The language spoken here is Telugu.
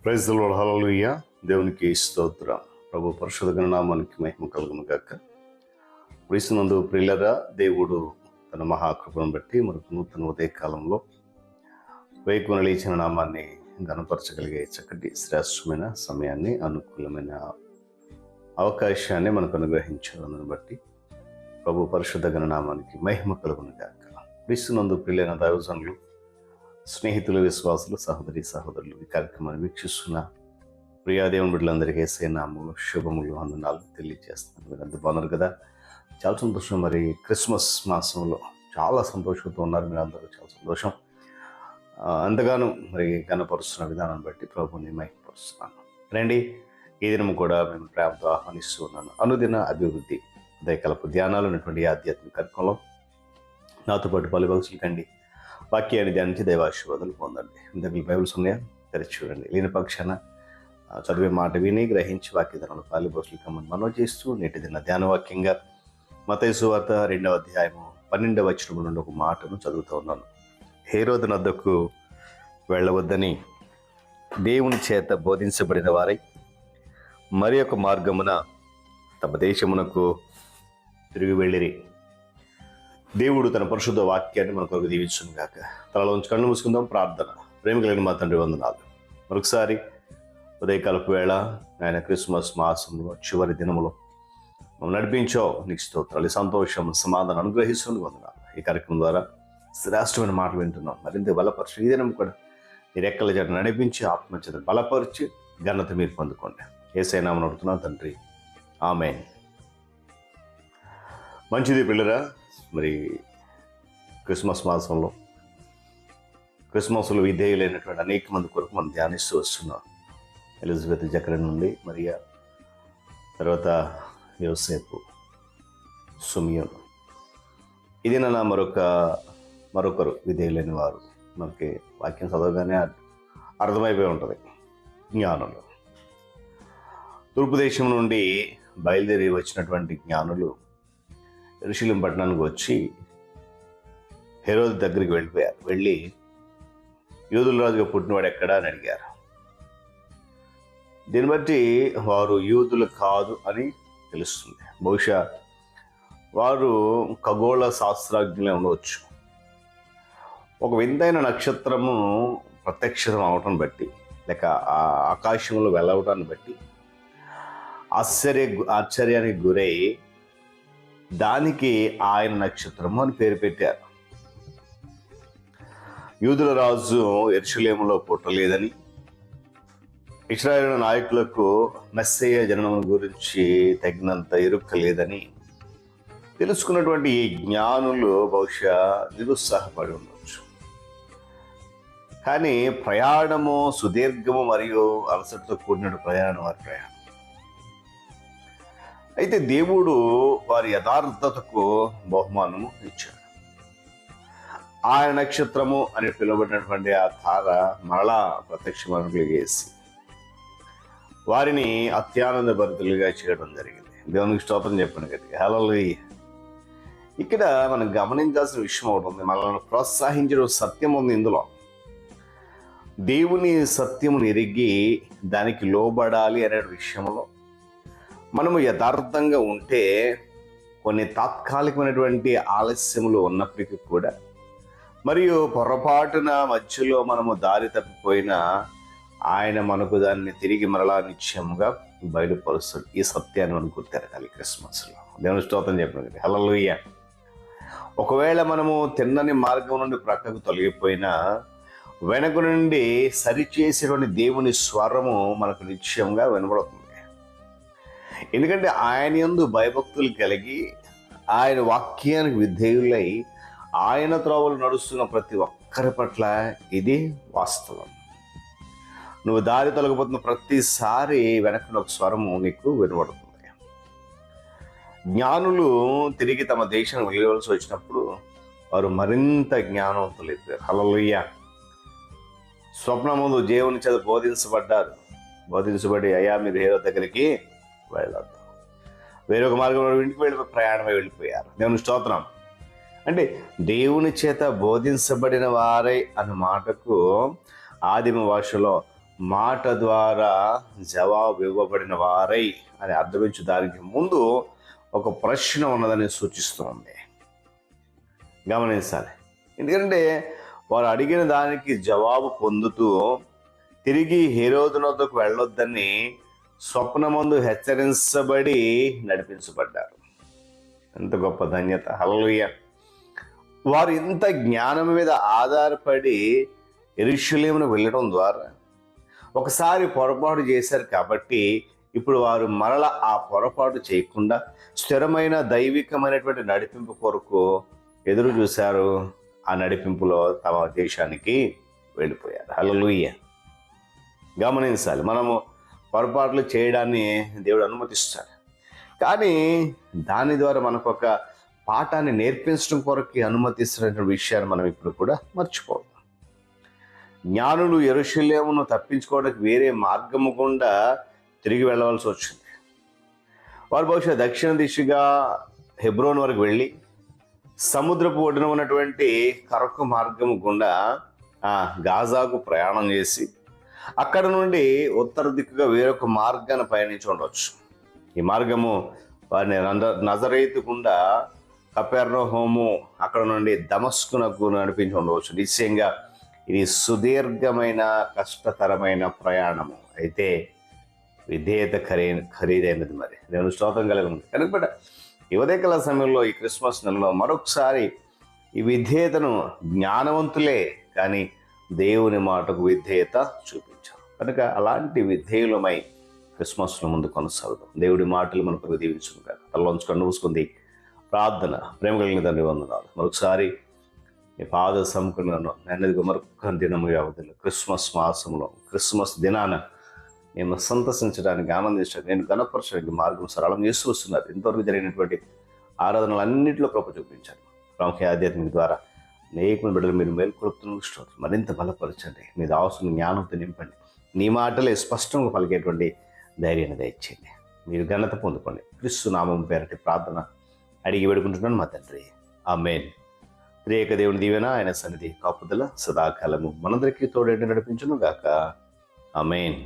ప్రైజ్ ది లార్డ్, హల్లెలూయా. దేవునికి స్తోత్రం. ప్రభు పరిశుద్ధ నామానికి మహిమ కలుగును గాక. క్రీస్తునందు ప్రియులారా, దేవుడు తన మహాకృపను బట్టి మనకు నూతన ఉదయకాలంలో వేకువన లేచిన నామాన్ని ఘనపరచగలిగే చక్కటి శ్రేష్టమైన సమయాన్ని, అనుకూలమైన అవకాశాన్ని మనకు అనుగ్రహించాలని బట్టి ప్రభు పరిశుద్ధ గణనామానికి మహిమ కలుగును గాక. క్రీస్తునందు ప్రియులైన దైవజనులు, స్నేహితులు, విశ్వాసులు, సహోదరి సహోదరులు, ఈ కార్యక్రమాన్ని వీక్షిస్తున్న ప్రియాదేవుని బిడ్డలందరికీ యేసయ్య నామములో శుభములు, వందనాలు తెలియజేస్తున్నాను. మీరు అంత బాగున్నారు కదా? చాలా సంతోషం. మరి క్రిస్మస్ మాసంలో చాలా సంతోషంతో ఉన్నారు మీరు అందరూ. చాలా సంతోషం. అంతగానో మరి కనపరుస్తున్న విధానాన్ని బట్టి ప్రభుని మహిమపరుస్తున్నాను. రండి, ఈ దినం కూడా మేము ప్రేమతో ఆహ్వానిస్తూ ఉన్నాను. అనుదిన అభివృద్ధి దయకల్ప ధ్యానాలు ఉన్నటువంటి ఆధ్యాత్మిక కార్యక్రమంలో నాతో పాటు పాలుభాగస్తులు కండి. వాక్యాన్ని ధ్యానించి దైవాశీర్వాదాలు పొందండి. దగ్గర బైబిల్స్ ఉన్నాయా? తెరిచి చూడండి. లేని పక్షాన చదివే మాట విని గ్రహించి వాక్యధనంలో పాలుభాగస్తులు కమ్మని మనవి చేస్తూ నేటి దిన ధ్యానవాక్యంగా మత్తయి సువార్త 2వ అధ్యాయము 12వ వచనం నుండి ఒక మాటను చదువుతూ ఉన్నాను. హేరోదు నద్దకు వెళ్ళవద్దని దేవుని చేత బోధించబడిన వారై మరి ఒక మార్గమున తమ దేశమునకు తిరిగి వెళ్ళిరి. దేవుడు తన పరిశుద్ధ వాక్యాన్ని మన కొరకు దీవించును గాక. తలలోంచి కళ్ళు మూసుకుందాం. ప్రార్థన. ప్రేమ కలిగిన మా తండ్రి, వందనాలు. మరొకసారి ఉదయకాలపు వేళ ఆయన క్రిస్మస్ మాసంలో చివరి దినములో మనం నడిపించో నీకు స్తోత్రాలు. సంతోషం, సమాధానం అనుగ్రహిస్తుంది. వందనాలు. ఈ కార్యక్రమం ద్వారా శ్రేష్టమైన మాటలు వింటున్నాం. మరింత బలపరచు. ఈ దినం కూడా మీరు రెక్కల జట నడిపించి ఆత్మచేత బలపరిచి ఘనత మీరు పొందుకోండి. యేసయ్య నామమున అడుగుతున్నాను తండ్రి, ఆమేన్. మంచిది పిల్లరా. మరి క్రిస్మస్ మాసంలో క్రిస్మస్లో విధేయులైనటువంటి అనేక మంది కొరకు మనం ధ్యానిస్తూ వస్తున్నాం. ఎలిజబెత్ జకరియా నుండి మరియా, తర్వాత యోసేపు, సుమియోను. ఇది నా మరొకరు విధేయులైన వారు. మనకి వాక్యం చదవగానే అర్థమైపోయి ఉంటుంది. జ్ఞానులు, తూర్పు దేశం నుండి బయలుదేరి వచ్చినటువంటి జ్ఞానులు యెరూషలేము పట్టణానికి వచ్చి హేరోదు దగ్గరికి వెళ్ళిపోయారు. వెళ్ళి యూదుల రాజుగా పుట్టినవాడు ఎక్కడా అని అడిగారు. దీన్ని బట్టి వారు యూదులు కాదు అని తెలుస్తుంది. బహుశా వారు ఖగోళ శాస్త్రజ్ఞులే ఉండవచ్చు. ఒక వింతైన నక్షత్రము ప్రత్యక్షం అవటం బట్టి, లేక ఆ ఆకాశంలో వెళ్ళవటాన్ని బట్టి ఆశ్చర్యానికి గురై దానికి ఆయన నక్షత్రము అని పేరు పెట్టారు. యూదుల రాజు యెరూషలేములో పుట్టలేదని, ఇశ్రాయేలు నాయకులకు మెస్సయ్య జననం గురించి తగినంత ఎరుక లేదని తెలుసుకున్నటువంటి ఈ జ్ఞానులు బహుశా నిరుత్సాహపడి ఉండవచ్చు. కానీ ప్రయాణము సుదీర్ఘము మరియు అలసటతో కూడిన ప్రయాణం. అయితే దేవుడు వారి యథార్థతకు బహుమానము ఇచ్చాడు. ఆయన నక్షత్రము అని పిలువబడినటువంటి ఆ తార మరలా ప్రత్యక్షమేసి వారిని అత్యానంద భరితులుగా చేయడం జరిగింది. దేవునికి స్తోత్రం చెప్పండి గట్టిగా, హల్లెలూయా. ఇక్కడ మనం గమనించాల్సిన విషయం ఒకటి ఉంది. మనల్ని ప్రోత్సహించే సత్యం ఉంది ఇందులో. దేవుని సత్యమును ఎరిగి దానికి లోబడాలి అనే విషయంలో మనము యథార్థంగా ఉంటే కొన్ని తాత్కాలికమైనటువంటి ఆలస్యములు ఉన్నప్పటికీ కూడా, మరియు పొరపాటున మధ్యలో మనము దారి తప్పిపోయినా ఆయన మనకు దాన్ని తిరిగి మరలా నిశ్చయముగా బయలుపరుస్తాడు. ఈ సత్యాన్ని మనం గుర్తెరగాలి క్రిస్మస్లో. దేవుని స్తోత్రం చెప్పండి, హల్లెలూయా. ఒకవేళ మనము తిన్నని మార్గం నుండి ప్రక్కకు తొలగిపోయినా వెనక నుండి సరిచేసేటువంటి దేవుని స్వరము మనకు నిశ్చయంగా వినబడుతుంది. ఎందుకంటే ఆయన యందు భయభక్తులు కలిగి ఆయన వాక్యానికి విధేయులై ఆయన త్రోవలు నడుస్తున్న ప్రతి ఒక్కరి పట్ల ఇది వాస్తవం. నువ్వు దారి తొలగిపోతున్న ప్రతిసారి వెనక్కి ఒక స్వరము నీకు వినబడుతుంది. జ్ఞానులు తిరిగి తమ దేశం వెళ్ళవలసి వచ్చినప్పుడు వారు మరింత జ్ఞానవంతులు అయిపోయారు. హల్లెలూయా. స్వప్నముందు దేవుని చేత బోధించబడి అయ్యా మీరు హేరోదు దగ్గరికి వెళ్ళొద్దు, వేరొక మార్గంలో ఇంటికి ప్రయాణమై వెళ్ళిపోయారు. దేవుని స్తోత్రం. అంటే దేవుని చేత బోధించబడిన వారై అన్న మాటకు ఆదిమ భాషలో మాట ద్వారా జవాబు ఇవ్వబడిన వారై అని అర్థమించు దానికి ముందు ఒక ప్రశ్న ఉన్నదని సూచిస్తుంది. గమనించాలి. ఎందుకంటే వారు అడిగిన దానికి జవాబు పొందుతూ తిరిగి హేరోదు వద్దకు వెళ్ళొద్దని స్వప్నమందు హెచ్చరించబడి నడిపించబడ్డారు. ఎంత గొప్ప ధన్యత! హల్లెలూయా! వారు ఇంత జ్ఞానం మీద ఆధారపడి యెరూషలేమును వెళ్ళడం ద్వారా ఒకసారి పొరపాటు చేశారు కాబట్టి ఇప్పుడు వారు మరల ఆ పొరపాటు చేయకుండా స్థిరమైన దైవికమైనటువంటి నడిపింపు కొరకు ఎదురు చూశారు. ఆ నడిపింపులో తమ దేశానికి వెళ్ళిపోయారు. హల్లెలూయా! గమనించాలి, మనము పొరపాట్లు చేయడాన్ని దేవుడు అనుమతిస్తాడు, కానీ దాని ద్వారా మనకు ఒక పాఠాన్ని నేర్పించడం కొరకు అనుమతిస్తున్న విషయాన్ని మనం ఇప్పుడు కూడా మర్చిపోవద్దు. జ్ఞానులు యెరూషలేమును తప్పించుకోవడానికి వేరే మార్గము గుండా తిరిగి వెళ్ళవలసి వచ్చింది. వారు బహుశా దక్షిణ దిశగా హెబ్రోన్ వరకు వెళ్ళి సముద్రపు ఒడ్డున ఉన్నటువంటి కరకు మార్గము గుండా గాజాకు ప్రయాణం చేసి అక్కడ నుండి ఉత్తర దిక్కుగా వేరొక మార్గాన్ని పయనించి ఉండవచ్చు. ఈ మార్గము వారిని నజరేతు గుండా కపెర్నహూము, అక్కడ నుండి దమస్కునకు నడిపించి ఉండవచ్చు. నిశ్చయంగా ఇది సుదీర్ఘమైన కష్టతరమైన ప్రయాణము, అయితే విధేయత ఖరీదైనది. మరి నేను స్తోత్రం కలిగి ఉంది కనుక ఈ ఉదయకాల సమయంలో ఈ క్రిస్మస్ నెలలో మరొకసారి ఈ విధేయతను జ్ఞానవంతులే కానీ దేవుని మాటకు విధేయత చూపించారు కనుక అలాంటి విధేయులమై క్రిస్మస్ను ముందు కొనసాగుతాం. దేవుడి మాటలు మనకు దీవించును కాక. తలలోంచి కన్ను మూసుకుంది ప్రార్థన. ప్రేమ కలిగిన తండ్రి వందనాలు. మరొకసారి ఈ పాద సముఖంలో నెన్నదిగా మరొక దినము వ్యవధిలో క్రిస్మస్ మాసంలో క్రిస్మస్ దినాన మేము సంతసించడానికి, ఆనందించడానికి, నేను గణపరచడానికి మార్గం సరళం చేస్తూ వస్తున్నారు. ఇంతవరకు జరిగినటువంటి ఆరాధనలన్నింటిలో కృప చూపించారు. ప్రాముఖ్య ఆధ్యాత్మిక ద్వారా అనేక బిడ్డలు మీరు మేల్కొలుపుతున్న మరింత బలపరచండి. మీ దాసుని జ్ఞానంతో నింపండి. నీ మాటలే స్పష్టంగా పలికేటువంటి ధైర్యాన్ని దయచేయండి. మీరు ఘనత పొందుకోండి. క్రీస్తు నామం పేరటి ప్రార్థన అడిగి వేడుకుంటున్నాను మా తండ్రి. ఆమేన్. త్రియేక దేవుని దీవెన, ఆయన సన్నిధి కాపుదల సదాకాలము మనందరికీ తోడేంటి నడిపించును గాక. ఆమేన్.